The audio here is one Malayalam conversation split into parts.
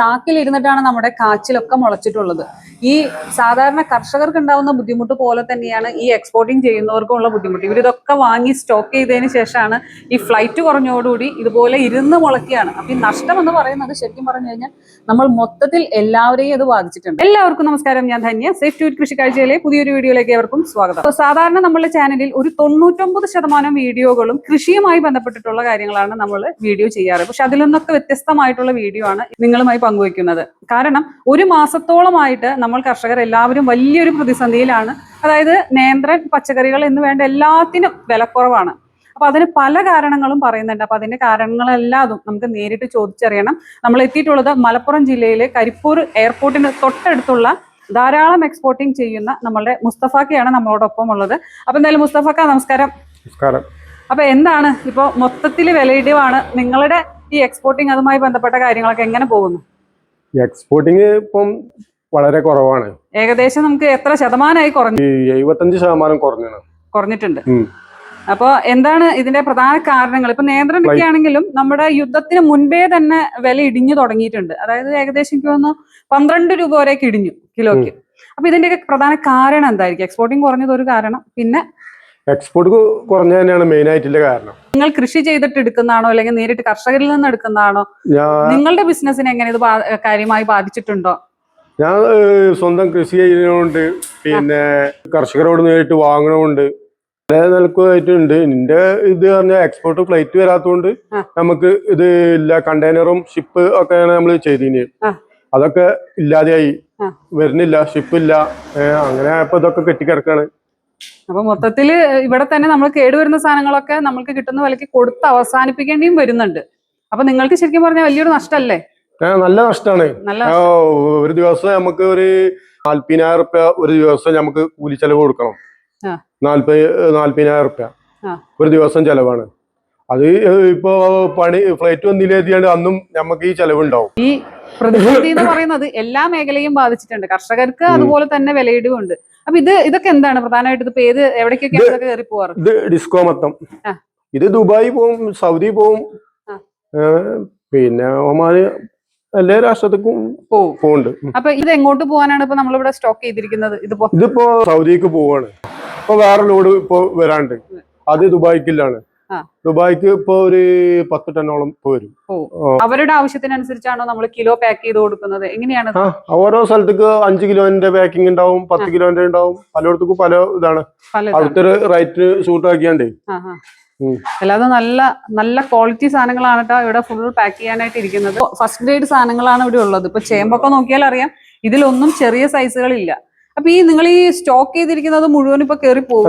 ചാക്കിൽ ഇരുന്നിട്ടാണ് നമ്മുടെ കാച്ചിലൊക്കെ മുളച്ചിട്ടുള്ളത്. ഈ സാധാരണ കർഷകർക്ക് ഉണ്ടാവുന്ന ബുദ്ധിമുട്ട് പോലെ തന്നെയാണ് ഈ എക്സ്പോർട്ടിങ് ചെയ്യുന്നവർക്കുള്ള ബുദ്ധിമുട്ട്. ഇവരിതൊക്കെ വാങ്ങി സ്റ്റോക്ക് ചെയ്തതിന് ശേഷമാണ് ഈ ഫ്ലൈറ്റ് കുറഞ്ഞോടുകൂടി ഇതുപോലെ ഇരുന്ന് മുളയ്ക്കുകയാണ്. അപ്പൊ ഈ നഷ്ടം എന്ന് പറയുന്നത് ശരിക്കും പറഞ്ഞു കഴിഞ്ഞാൽ നമ്മൾ മൊത്തത്തിൽ എല്ലാവരെയും അത് ബാധിച്ചിട്ടുണ്ട്. എല്ലാവർക്കും നമസ്കാരം, ഞാൻ ധന്യ. സേഫ് ടു കൃഷി കാഴ്ചയിലെ പുതിയൊരു വീഡിയോയിലേക്ക് ഏവർക്കും സ്വാഗതം. അപ്പോൾ സാധാരണ നമ്മുടെ ചാനലിൽ ഒരു 99% വീഡിയോകളും കൃഷിയുമായി ബന്ധപ്പെട്ടിട്ടുള്ള കാര്യങ്ങളാണ് നമ്മൾ വീഡിയോ ചെയ്യാറ്. പക്ഷെ അതിൽ നിന്നൊക്കെ വ്യത്യസ്തമായിട്ടുള്ള വീഡിയോ ആണ് നിങ്ങളുമായി പങ്കുവയ്ക്കുന്നത്. കാരണം ഒരു മാസത്തോളമായിട്ട് നമ്മൾ കർഷകർ എല്ലാവരും വലിയൊരു പ്രതിസന്ധിയിലാണ്. അതായത് നേന്ത്രൻ, പച്ചക്കറികൾ എന്ന് വേണ്ട എല്ലാത്തിനും വിലക്കുറവാണ്. അപ്പൊ അതിന് പല കാരണങ്ങളും പറയുന്നുണ്ട്. അപ്പൊ അതിന്റെ കാരണങ്ങളെല്ലാം നമുക്ക് നേരിട്ട് ചോദിച്ചറിയണം. നമ്മൾ എത്തിയിട്ടുള്ളത് മലപ്പുറം ജില്ലയിലെ കരിപ്പൂർ എയർപോർട്ടിന് തൊട്ടടുത്തുള്ള ധാരാളം എക്സ്പോർട്ടിങ് ചെയ്യുന്ന നമ്മളുടെ മുസ്തഫാക്കയാണ് നമ്മളോടൊപ്പം ഉള്ളത്. അപ്പൊ എന്തായാലും മുസ്തഫാക്ക, നമസ്കാരം. നമസ്കാരം. അപ്പൊ എന്താണ് ഇപ്പോൾ മൊത്തത്തിൽ വിലയിടിവാണ്, നിങ്ങളുടെ ഈ എക്സ്പോർട്ടിങ് അതുമായി ബന്ധപ്പെട്ട കാര്യങ്ങളൊക്കെ എങ്ങനെ പോകുന്നു? എക്സ്പോർട്ടിങ് ഇപ്പം വളരെ കുറവാണ്. ഏകദേശം നമുക്ക് എത്ര ശതമാനമായി കുറഞ്ഞു? 75% കുറഞ്ഞിട്ടുണ്ട്. അപ്പൊ എന്താണ് ഇതിന്റെ പ്രധാന കാരണങ്ങൾ? ഇപ്പൊ നേന്ത്രനൊക്കെ ആണെങ്കിലും നമ്മുടെ യുദ്ധത്തിന് മുൻപേ തന്നെ വില ഇടിഞ്ഞു തുടങ്ങിയിട്ടുണ്ട്. അതായത് ഏകദേശം എനിക്ക് തോന്നുന്നു 12 രൂപ വരെയൊക്കെ ഇടിഞ്ഞു കിലോയ്ക്ക്. അപ്പൊ ഇതിന്റെയൊക്കെ പ്രധാന കാരണം എന്തായിരിക്കും? എക്സ്പോർട്ടിങ് കുറഞ്ഞത് ഒരു കാരണം, പിന്നെ എക്സ്പോർട്ട് കുറഞ്ഞ തന്നെയാണ് മെയിൻ ആയിട്ടുള്ള കാരണം. നിങ്ങൾ കൃഷി ചെയ്തിട്ട് എടുക്കുന്നതാണോ അല്ലെങ്കിൽ നേരിട്ട് കർഷകരിൽ നിന്ന് എടുക്കുന്നതാണോ? നിങ്ങളുടെ ബിസിനസിനെ എങ്ങനെ ഇത് കാര്യമായി ബാധിച്ചിട്ടുണ്ടോ? ഞാൻ സ്വന്തം കൃഷി ചെയ്യുന്നതുകൊണ്ട് പിന്നെ കർഷകരോട് നേരിട്ട് വാങ്ങണമുണ്ട്. പല നിലക്കുമായിട്ടുണ്ട്. നിന്റെ ഇത് പറഞ്ഞാൽ എക്സ്പോർട്ട് ഫ്ലൈറ്റ് വരാത്തതുകൊണ്ട് നമുക്ക് ഇത് ഇല്ല. കണ്ടെയ്നറും ഷിപ്പ് ഒക്കെയാണ് നമ്മൾ ചെയ്തിന്. അതൊക്കെ ഇല്ലാതെയായി, വരുന്നില്ല, ഷിപ്പില്ല. അങ്ങനെ ഇപ്പൊ ഇതൊക്കെ കെട്ടിക്കിടക്കാണ്. അപ്പൊ മൊത്തത്തില് ഇവിടെ തന്നെ നമ്മൾ കേടുവരുന്ന സാധനങ്ങളൊക്കെ നമുക്ക് കിട്ടുന്ന വിലക്ക് കൊടുത്ത് അവസാനിപ്പിക്കേണ്ടിയും വരുന്നുണ്ട്. അപ്പൊ നിങ്ങൾക്ക് ശരിക്കും പറഞ്ഞാൽ വലിയൊരു നഷ്ടല്ലേ? നല്ല നഷ്ടമാണ്. ഒരു ദിവസം നമുക്ക് ഒരു 40,000 റുപ്യ ഒരു ദിവസം നമുക്ക് കൂലി ചെലവ് കൊടുക്കണം. 40,000 റുപ്യ ഒരു ദിവസം ചെലവാണ്. അത് ഇപ്പൊ പണി ഫ്ലൈറ്റ് വന്നില്ലാതെ അന്നും നമുക്ക് ഈ ചെലവുണ്ടാവും. ഈ പ്രതിസന്ധി എന്ന് പറയുന്നത് എല്ലാ മേഖലയും ബാധിച്ചിട്ടുണ്ട്. കർഷകർക്ക് അതുപോലെ തന്നെ വിലയിടിവുണ്ട്. അപ്പൊ ഇതൊക്കെ എന്താണ് പ്രധാനമായിട്ട്? ഇത് ഏത് എവിടേക്കൊക്കെയാണ് കയറി പോവാറ്? ഇത് ഡിസ്കോ മൊത്തം. ഇത് ദുബായി പോവും, സൗദി പോവും, പിന്നെ ഒമാന്, എല്ലാ രാഷ്ട്രത്തിനും പോകുന്നുണ്ട്. അപ്പൊ ഇത് എങ്ങോട്ട് പോകാനാണ് ഇപ്പൊ നമ്മളിവിടെ സ്റ്റോക്ക് ചെയ്തിരിക്കുന്നത്? ഇതിപ്പോ സൗദിക്ക് പോവാണ്. ഇപ്പൊ വേറെ ലോഡ് ഇപ്പൊ വരാണ്ട്. അത് ദുബായ്ക്കില്ലാണ്. ദുബായ്ക്ക് ഇപ്പൊ ഒരു 10 ടണ്ണോളം വരും. അവരുടെ ആവശ്യത്തിനനുസരിച്ചാണോ നമ്മൾ കിലോ പാക്ക് ചെയ്ത് കൊടുക്കുന്നത്? എങ്ങനെയാണ്? ഓരോ സ്ഥലത്തേക്ക് 5 കിലോന്റെ പാക്കിംഗ് ഉണ്ടാവും, 10 കിലോന്റെ ഉണ്ടാവും. പലയിടത്തേക്കും പല ഇതാണ്. അവിടുത്തെ റേറ്റ് സൂട്ട് ആക്കിയാണ്ടേ. അല്ലാതെ നല്ല നല്ല ക്വാളിറ്റി സാധനങ്ങളാണ് കേട്ടോ ഇവിടെ ഫുൾ പാക്ക് ചെയ്യാനായിട്ട് ഇരിക്കുന്നത്. ഫസ്റ്റ് ഗ്രേഡ് സാധനങ്ങളാണ് ഇവിടെ ഉള്ളത്. ഇപ്പൊ ചേമ്പൊക്കെ നോക്കിയാൽ അറിയാം, ഇതിലൊന്നും ചെറിയ സൈസുകളില്ല. അപ്പൊ ഈ നിങ്ങൾ ഈ സ്റ്റോക്ക് ചെയ്തിരിക്കുന്നത് മുഴുവൻ ഇപ്പൊ കേറിപ്പോവും.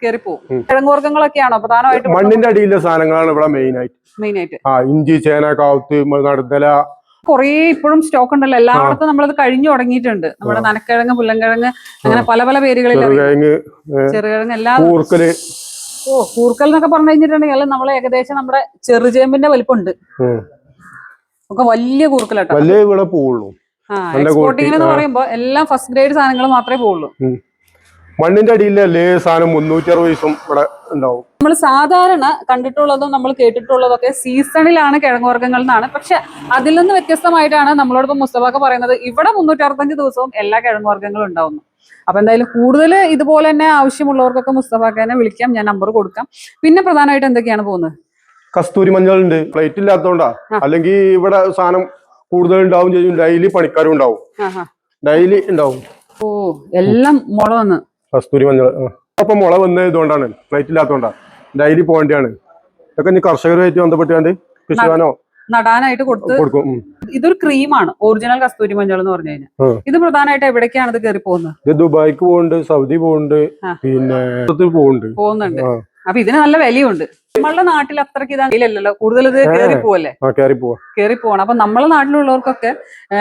കിഴങ്ങുവർഗ്ഗങ്ങളൊക്കെയാണോ പ്രധാനമായിട്ടും? മണ്ണിന്റെ അടിയിലെ സാധനങ്ങളാണ് ഇവിടെ മെയിൻ ആയിട്ട്. ഇഞ്ചി, ചേന, കാവുത്ത്, നടുതല, കുറേ ഇപ്പോഴും സ്റ്റോക്ക് ഉണ്ടല്ലോ. എല്ലായിടത്തും നമ്മളത് കഴിഞ്ഞു തുടങ്ങിയിട്ടുണ്ട്. നമ്മുടെ നനക്കിഴങ്ങ്, പുല്ലൻകിഴങ്ങ്, അങ്ങനെ പല പല പേരുകളിൽ, ചെറുകിഴങ്ങ്, എല്ലാം. കൂർക്കൽ എന്നൊക്കെ പറഞ്ഞു കഴിഞ്ഞിട്ടുണ്ടെങ്കിൽ നമ്മൾ ഏകദേശം നമ്മുടെ ചെറുചേമ്പിന്റെ വലിപ്പമുണ്ട്. ഒക്കെ വലിയ കൂർക്കലാട്ടോ. എക്സ്പോർട്ടിംഗ് എന്ന് പറയുമ്പോ എല്ലാം ഫസ്റ്റ് ഗ്രേഡ് സാധനങ്ങൾ മാത്രമേ പോകുള്ളൂ. മണ്ണിന്റെ അടിയിലല്ലേ സാധനം 360 ദിവസം ഇവിടെ ഉണ്ടാവും. നമ്മൾ സാധാരണ കണ്ടിട്ടുള്ളതും നമ്മൾ കേട്ടിട്ടുള്ളതൊക്കെ സീസണിലാണ് കിഴങ്ങുവർഗ്ഗങ്ങൾ എന്നാണ്. പക്ഷെ അതിൽ നിന്ന് വ്യത്യസ്തമായിട്ടാണ് നമ്മളോടൊപ്പം മുസ്തഫാക്ക പറയുന്നത് ഇവിടെ 365 ദിവസവും എല്ലാ കിഴങ്ങുവർഗ്ഗങ്ങളും ഉണ്ടാവുന്നു. അപ്പൊ എന്തായാലും കൂടുതൽ ഇതുപോലെ തന്നെ ആവശ്യമുള്ളവർക്കൊക്കെ മുസ്തഫാക്കനെ വിളിക്കാം, ഞാൻ നമ്പർ കൊടുക്കാം. പിന്നെ പ്രധാനമായിട്ട് എന്തൊക്കെയാണ് പോകുന്നത്? കസ്തൂരി മഞ്ഞളുണ്ട്. ഫ്ലൈറ്റ് ഇല്ലാത്തോണ്ടാ, അല്ലെങ്കിൽ ഇവിടെ സാധനം കൂടുതൽ ഉണ്ടാവും ചെയ്യും. ഡെയിലി പണിക്കാരും ഉണ്ടാവും, ഡെയിലി ഉണ്ടാവും. ഓ, എല്ലാം മുള വന്ന് കസ്തൂരി മഞ്ഞൾ അപ്പൊ മുള വന്നത് ഇതുകൊണ്ടാണ്, ഫ്ലൈറ്റ് ഇല്ലാത്തോണ്ടാ. ഡെയിലി പോകേണ്ടതാണ്. ഇതൊക്കെ ഇനി കർഷകരുമായിട്ട് ബന്ധപ്പെട്ടാണ്ട് കൃഷിവാനോ നടാനായിട്ട് കൊടുക്കും. ഇതൊരു ക്രീമാണ്, ഒറിജിനൽ കസ്തൂരി മഞ്ഞൾ എന്ന് പറഞ്ഞു കഴിഞ്ഞാൽ. ഇത് പ്രധാനമായിട്ട് എവിടേക്കാണ് ഇത് കയറി പോകുന്നത്? ഇത് ദുബായിക്ക് പോകുന്നുണ്ട്, സൗദി പോകുന്നുണ്ട്, പിന്നെ പോകുന്നുണ്ട്. അപ്പൊ ഇതിന് നല്ല വിലയുണ്ട്. നമ്മളുടെ നാട്ടിൽ അത്രയ്ക്ക് ഇതല്ലല്ലോ, കൂടുതൽ ഇത് കയറി പോവാണ്. അപ്പൊ നമ്മളെ നാട്ടിലുള്ളവർക്കൊക്കെ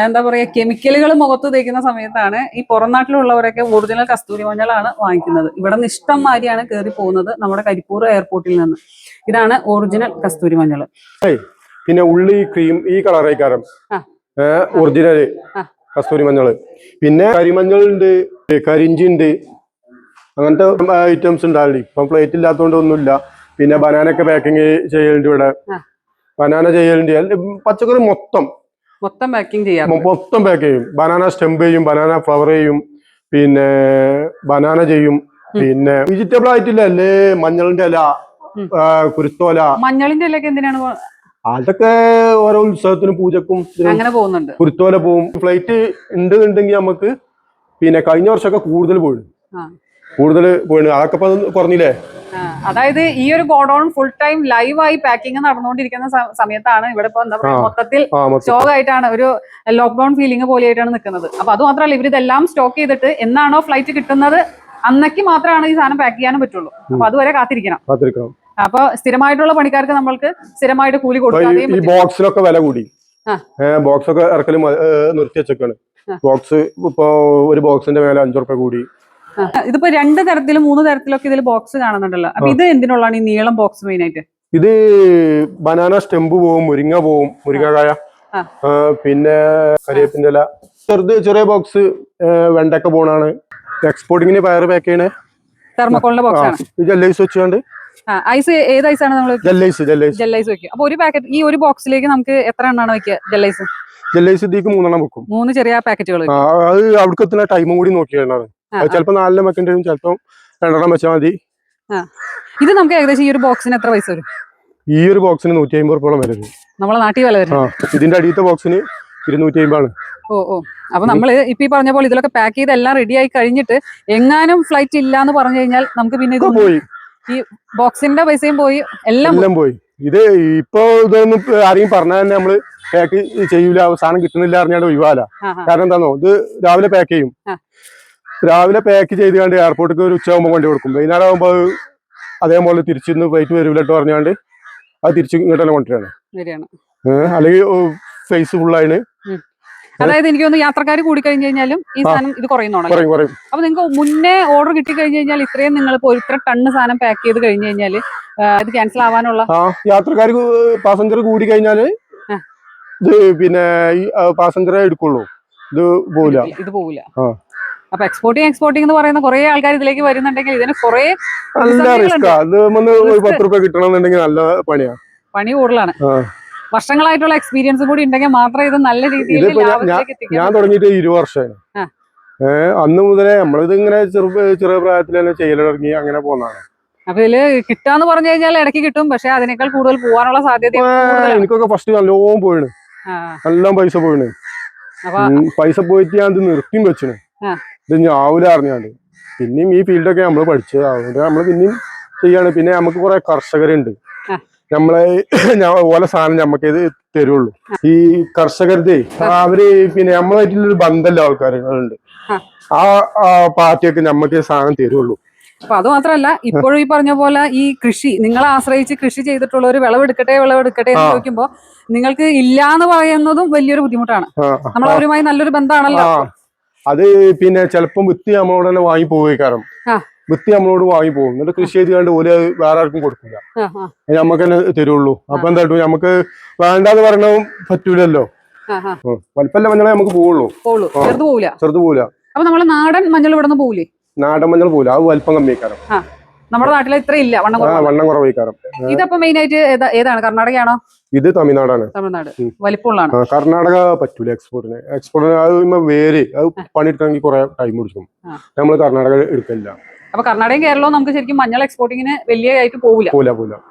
എന്താ പറയാ, കെമിക്കലുകൾ മുഖത്ത് തേക്കുന്ന സമയത്താണ് ഈ പുറം നാട്ടിലുള്ളവരൊക്കെ ഒറിജിനൽ കസ്തൂരി മഞ്ഞളാണ് വാങ്ങിക്കുന്നത്. ഇവിടെ നിന്ന് ഇഷ്ടം മാതിരിയാണ് കയറി പോകുന്നത് നമ്മുടെ കരിപ്പൂർ എയർപോർട്ടിൽ നിന്ന്. ഇതാണ് ഒറിജിനൽ കസ്തൂരി മഞ്ഞൾ. പിന്നെ ഉള്ളി ക്രീം ഈ കളറേക്കാരം ഒറിജിനൽ കസ്തൂരി മഞ്ഞള്. പിന്നെ കരിമഞ്ഞളുണ്ട്, കരിഞ്ചി ഉണ്ട്, അങ്ങനത്തെ ഐറ്റംസ് ഉണ്ടാവില്ല. ഇപ്പം പ്ലേറ്റ് ഇല്ലാത്തതുകൊണ്ട് ഒന്നുമില്ല. പിന്നെ ബനാനൊക്കെ പാക്കിങ് ചെയ്യലുണ്ട് ഇവിടെ. ബനാന ചെയ്യലുണ്ട്. പച്ചക്കറി മൊത്തം മൊത്തം പാക്കിംഗ് ചെയ്യാം. മൊത്തം പാക്ക് ചെയ്യും. ബനാന സ്റ്റെമ്പ് ചെയ്യും, ബനാന ഫ്ലവർ ചെയ്യും, പിന്നെ ബനാന ചെയ്യും, പിന്നെ വെജിറ്റബിൾ ആയിട്ടില്ല അല്ലേ മഞ്ഞളിന്റെ ഇല, കുരുത്തോല. മഞ്ഞളിന്റെ ഇലയൊക്കെ എന്തിനാണ്? അതൊക്കെ ഓരോ ഉത്സവത്തിനും പൂജക്കും അങ്ങനെ പോകുന്നുണ്ട്. കുരുത്തോല പോവും. ഫ്ലൈറ്റ് ഉണ്ടെന്നുണ്ടെങ്കിൽ നമുക്ക് പിന്നെ കഴിഞ്ഞ വർഷമൊക്കെ കൂടുതൽ പോയി. അതൊക്കെ ഇപ്പൊ കുറഞ്ഞില്ലേ? അതായത് ഈ ഒരു ഗോഡൌൺ ഫുൾ ടൈം ലൈവായി പാക്കിംഗ് നടന്നുകൊണ്ടിരിക്കുന്ന സമയത്താണ് ഇവിടെ ഇപ്പൊ എന്താ പറയുക മൊത്തത്തിൽ സ്റ്റോക്ക് ആയിട്ടാണ്, ഒരു ലോക്ക്ഡൌൺ ഫീലിംഗ് പോലെയായിട്ടാണ് നിൽക്കുന്നത്. അപ്പൊ അത് മാത്രമല്ല, ഇവരിതെല്ലാം സ്റ്റോക്ക് ചെയ്തിട്ട് എന്നാണോ ഫ്ലൈറ്റ് കിട്ടുന്നത് അന്നേക്ക് മാത്രമാണ് ഈ സാധനം പാക്ക് ചെയ്യാനും പറ്റുള്ളൂ. അപ്പൊ അതുവരെ കാത്തിരിക്കണം. അപ്പൊ സ്ഥിരമായിട്ടുള്ള പണിക്കാർക്ക് നമ്മൾക്ക് സ്ഥിരമായിട്ട് കൂലി കൊടുക്കാം. ഈ ബോക്സിലൊക്കെ വില കൂടി, ബോക്സ് ഒക്കെ ഇറക്കലും നിർത്തി വെച്ചേക്കാണ്. ബോക്സ് ഇപ്പൊ ഒരു ബോക്സിന്റെ മേലെ 5 റുപ്യ കൂടി. ഇതിപ്പോ 2 തരത്തിലും 3 തരത്തിലൊക്കെ ഇതിൽ ബോക്സ് കാണുന്നുണ്ടല്ലോ. അപ്പൊ ഇത് എന്തിനുള്ളതാണ് ഈ നീളം ബോക്സ് മെയിൻ ആയിട്ട്? ഇത് ബനാന സ്റ്റെമ്പ് പോവും, മുരിങ്ങക്കായ, പിന്നെ കരിവേപ്പിന്റെ ഇല. ചെറിയ ബോക്സ് വെണ്ടക്ക പോണാണ്. എക്സ്പോർട്ടിങ്ങിന് പയർ പാക്ക് ചെയ്യണേ തെർമോക്കോളിന്റെ ബോക്സ് ആണ്. ജെല്ലൈസ് വെച്ചുകൊണ്ട് ഐസ് ഏത് ഐസാണ് നമ്മൾ? ജെല്ലൈസ് വെക്കും. അപ്പൊ ഒരു പാക്കറ്റ് ഈ ഒരു ബോക്സിലേക്ക് നമുക്ക് എത്ര എണ്ണാണ് വെക്കുക ജെല്ലൈസ്? ഇതിക്ക് 3 എണ്ണം വെക്കും. 3 ചെറിയ പാക്കറ്റുകൾ. അത് അവിടേക്ക് എത്തുന്ന ടൈമും കൂടി നോക്കിയാണ്. ചിലപ്പോ 4 എണ്ണം വെക്കേണ്ടി വരും, ചിലപ്പോ 2 എണ്ണം വെച്ചാൽ മതി. ഇത് നമുക്ക് ഏകദേശം ഈ ഒരു ബോക്സിന് എത്ര പൈസ വരും? ഈ ഒരു ബോക്സിന് 150 റുപ്യോളം വരും. നമ്മളെ നാട്ടിൽ വില വരും. ഇതിന്റെ അടിയത്തെ ബോക്സിന് 250 ആണ്. അപ്പൊ നമ്മള് ഇപ്പൊ ഈ പറഞ്ഞ പോലെ ഇതിലൊക്കെ പാക്ക് ചെയ്ത് എല്ലാം റെഡി ആയി കഴിഞ്ഞിട്ട് എങ്ങാനും ഫ്ലൈറ്റ് ഇല്ല എന്ന് പറഞ്ഞു കഴിഞ്ഞാൽ നമുക്ക് പിന്നെ ഇത് പോയി, ഈ ബോക്സിന്റെ പൈസയും പോയി, എല്ലാം പോയി. ഇത് ഇപ്പൊ ഇതൊന്നും ആരെയും പറഞ്ഞാൽ തന്നെ നമ്മള് പാക്ക് ചെയ്യൂല, സാധനം കിട്ടുന്നില്ല അറിഞ്ഞാണ്ട് ഒഴിവാല. കാരണം എന്താണോ, ഇത് രാവിലെ പാക്ക് ചെയ്യും. രാവിലെ പാക്ക് ചെയ്ത് കണ്ട് എയർപോർട്ടിൽ ഒരു ഉച്ചയാകുമ്പോൾ കൊണ്ടു കൊടുക്കും. വൈകുന്നേരം ആകുമ്പോൾ അതേപോലെ തിരിച്ചിരുന്ന് ഫ്ലൈറ്റ് വരൂലട്ടോ പറഞ്ഞാണ്ട് അത് തിരിച്ച് ഇങ്ങോട്ടെല്ലാം കൊണ്ടുവരാണ്. അല്ലെങ്കിൽ ഫേസ് ഫുള്ളായിന്. അതായത് എനിക്ക് തോന്നുന്നു യാത്രക്കാർ കൂടി കഴിഞ്ഞു കഴിഞ്ഞാലും ഈ സാധനം ഇത് കുറയുന്നോണം. അപ്പൊ നിങ്ങൾക്ക് മുന്നേ ഓർഡർ കിട്ടി കഴിഞ്ഞു കഴിഞ്ഞാൽ ഇത്രയും നിങ്ങളിപ്പോ ഇത്ര ടണ്ണ് സാധനം പാക്ക് ചെയ്ത് കഴിഞ്ഞു കഴിഞ്ഞാൽ ഇത് ക്യാൻസൽ ആവാനുള്ള യാത്രക്കാർ പാസഞ്ചർ കൂടി കഴിഞ്ഞാല് ഇത് പിന്നെ ഈ പാസഞ്ചറെ എടുക്കുള്ളൂ, ഇത് പോവില്ല. അപ്പൊ എക്സ്പോർട്ടിംഗ് എന്ന് പറയുന്ന കുറെ ആൾക്കാർ ഇതിലേക്ക് വരുന്നുണ്ടെങ്കിൽ ഇതിന് കുറെ നല്ല റിസ്ക്കാ. ഇത് 10 റുപ്യ കിട്ടണമെന്നുണ്ടെങ്കിൽ നല്ല പണി കൂടുതലാണ്. വർഷങ്ങളായിട്ടുള്ള എക്സ്പീരിയൻസ് കൂടി ഉണ്ടെങ്കിൽ മാത്രമേ ഇത് നല്ല രീതിയിൽ ഞാൻ തുടങ്ങിയിട്ട് 20 വർഷമായി. അന്ന് മുതലേ നമ്മളിത് ഇങ്ങനെ ചെറിയ പ്രായത്തിൽ തന്നെ ചെയ്യലിറങ്ങി അങ്ങനെ പോകുന്നതാണ്. അപ്പൊ ഇതില് കിട്ടാന്ന് പറഞ്ഞു കഴിഞ്ഞാൽ ഇടയ്ക്ക് കിട്ടും, പക്ഷെ അതിനേക്കാൾ കൂടുതൽ പോകാനുള്ള സാധ്യത. എനിക്കൊക്കെ ഫസ്റ്റ് നല്ലോണം പോയിണ്, നല്ല പൈസ പോയിണ്. പൈസ പോയിട്ട് ഞാൻ ഇത് നിർത്തിയും വെച്ചിന്. ഇത് ഞാവൂല അറിഞ്ഞാണ്ട് പിന്നെയും ഈ ഫീൽഡൊക്കെ നമ്മള് പഠിച്ചത്, അതുകൊണ്ട് നമ്മള് പിന്നെയും ചെയ്യാണ്. പിന്നെ നമുക്ക് കുറെ കർഷകരുണ്ട്, നമ്മളെ ഓല സാധനം നമ്മക്ക് ഇത് തരുള്ളൂ. ഈ കർഷകരുടെ അവര് പിന്നെ നമ്മളായിട്ടുള്ളൊരു ബന്ധമല്ല ആൾക്കാരുണ്ട്, ആ പാർട്ടിയൊക്കെ നമ്മക്ക് സാധനം തരുള്ളൂ. അപ്പൊ അത് മാത്രല്ല, ഇപ്പോഴും ഈ പറഞ്ഞ പോലെ ഈ കൃഷി നിങ്ങളെ ആശ്രയിച്ച് കൃഷി ചെയ്തിട്ടുള്ള ഒരു വിളവെടുക്കട്ടെ എന്ന് ചോദിക്കുമ്പോ നിങ്ങൾക്ക് ഇല്ലാന്ന് പറയുന്നതും വലിയൊരു ബുദ്ധിമുട്ടാണ്. നമ്മൾ അവരുമായി നല്ലൊരു ബന്ധമാണല്ലോ. അത് പിന്നെ ചിലപ്പം വിത്ത് നമ്മളോട് തന്നെ വാങ്ങി പോകാം, വിത്ത് നമ്മളോട് വാങ്ങി പോകും. എന്നിട്ട് കൃഷി ചെയ്ത് കണ്ട് ഓല് വേറെ ആർക്കും കൊടുക്കില്ല, നമുക്ക് തന്നെ തരുള്ളൂ. അപ്പൊ എന്തായിട്ടും നമുക്ക് വേണ്ടാന്ന് പറയണ പറ്റൂലല്ലോ. വലിപ്പല്ല മഞ്ഞളെ നമുക്ക് പോവുള്ളൂ, ചെറുത് പോവില്ല. അപ്പൊ നമ്മള് നാടൻ മഞ്ഞൾ ഇവിടെ നിന്ന് പോവില്ലേ? നാടൻ മഞ്ഞൾ പോവില്ല, അത് വലിപ്പം കമ്മിക്കാരം. നമ്മുടെ നാട്ടിൽ ഇത്ര ഇല്ല, വണ്ണം കുറവായിക്കാരം. ഇതപ്പോ മെയിൻ ആയിട്ട് ഏതാണ്? കർണാടകയാണോ? ഇത് തമിഴ്നാടാണ്. വലിപ്പമുള്ളതാണ്. കർണാടക പറ്റൂല എക്സ്പോർട്ടിന് വേര് അത് പണിയെടുക്കണമെങ്കിൽ കുറെ ടൈം പിടിക്കും. നമ്മൾ കർണാടക എടുക്കില്ല. അപ്പൊ കർണാടകയും കേരളവും നമുക്ക് ശരിക്കും മഞ്ഞൾ എക്സ്പോർട്ടിങ്ങിന് വലിയ ആയിട്ട് പോവില്ല.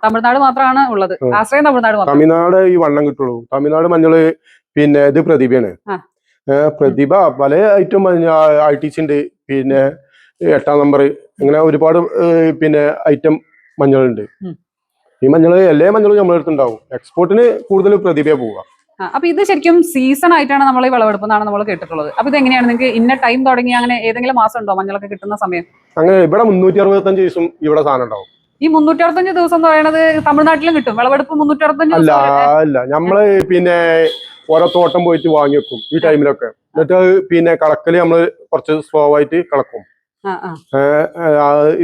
തമിഴ്നാട് മാത്രമാണ് ഉള്ളത്, ആശ്രയം തമിഴ്നാട് ഈ വണ്ണം കിട്ടുള്ളൂ. തമിഴ്നാട് മഞ്ഞള് പിന്നെ ഇത് പ്രതിഭയാണ്. പ്രതിഭ പല ഐറ്റം ITC ഉണ്ട്, പിന്നെ 8ാം നമ്പർ, ഇങ്ങനെ ഒരുപാട് പിന്നെ ഐറ്റം മഞ്ഞളുണ്ട്. ഈ മഞ്ഞള് എല്ലാ മഞ്ഞളും നമ്മളെടുത്തുണ്ടാവും. എക്സ്പോർട്ടിന് കൂടുതൽ പ്രതിഭ പോവുക. അപ്പൊ ഇത് ശരിക്കും സീസൺ ആയിട്ടാണ് നമ്മൾ ഈ വിളവെടുപ്പ് എന്നാണ് നമ്മൾ കേട്ടിട്ടുള്ളത്. അപ്പൊ ഇത് എങ്ങനെയാണ് നിങ്ങൾക്ക് ഇന്ന ടൈം തുടങ്ങി അങ്ങനെ ഏതെങ്കിലും മാസം ഉണ്ടോ മഞ്ഞളൊക്കെ കിട്ടുന്ന സമയം? അങ്ങനെ ഇവിടെ 365 ദിവസം ഇവിടെ സാധനം ഉണ്ടാവും. ഈ 365 ദിവസം എന്ന് പറയുന്നത് തമിഴ്നാട്ടിലും കിട്ടും വിളവെടുപ്പ് 365? അല്ല, നമ്മള് പിന്നെ ഓരോ തോട്ടം പോയിട്ട് വാങ്ങി വെക്കും ഈ ടൈമിലൊക്കെ. എന്നിട്ട് പിന്നെ കളക്കല് നമ്മള് കുറച്ച് സ്ലോ ആയിട്ട് കളക്കും.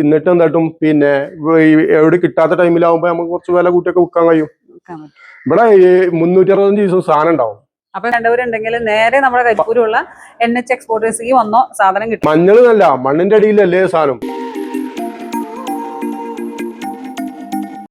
എന്നിട്ട് എന്തായിട്ടും പിന്നെ എവിടെ കിട്ടാത്ത ടൈമിലാവുമ്പോ നമുക്ക് കുറച്ച് വില കൂട്ടിയൊക്കെ വിൽക്കാൻ കഴിയും. ഇവിടെ 365 ദിവസം സാധനം ഉണ്ടാവും. അപ്പൊ രണ്ടുപേരുണ്ടെങ്കിൽ നേരെ നമ്മുടെ കരിപ്പൂരുള്ള NH എക്സ്പോർട്ടേഴ്സിലേക്ക് വന്നോ സാധനം കിട്ടും. മഞ്ഞളല്ല, മണ്ണിന്റെ അടിയിലല്ലേ സാധനം.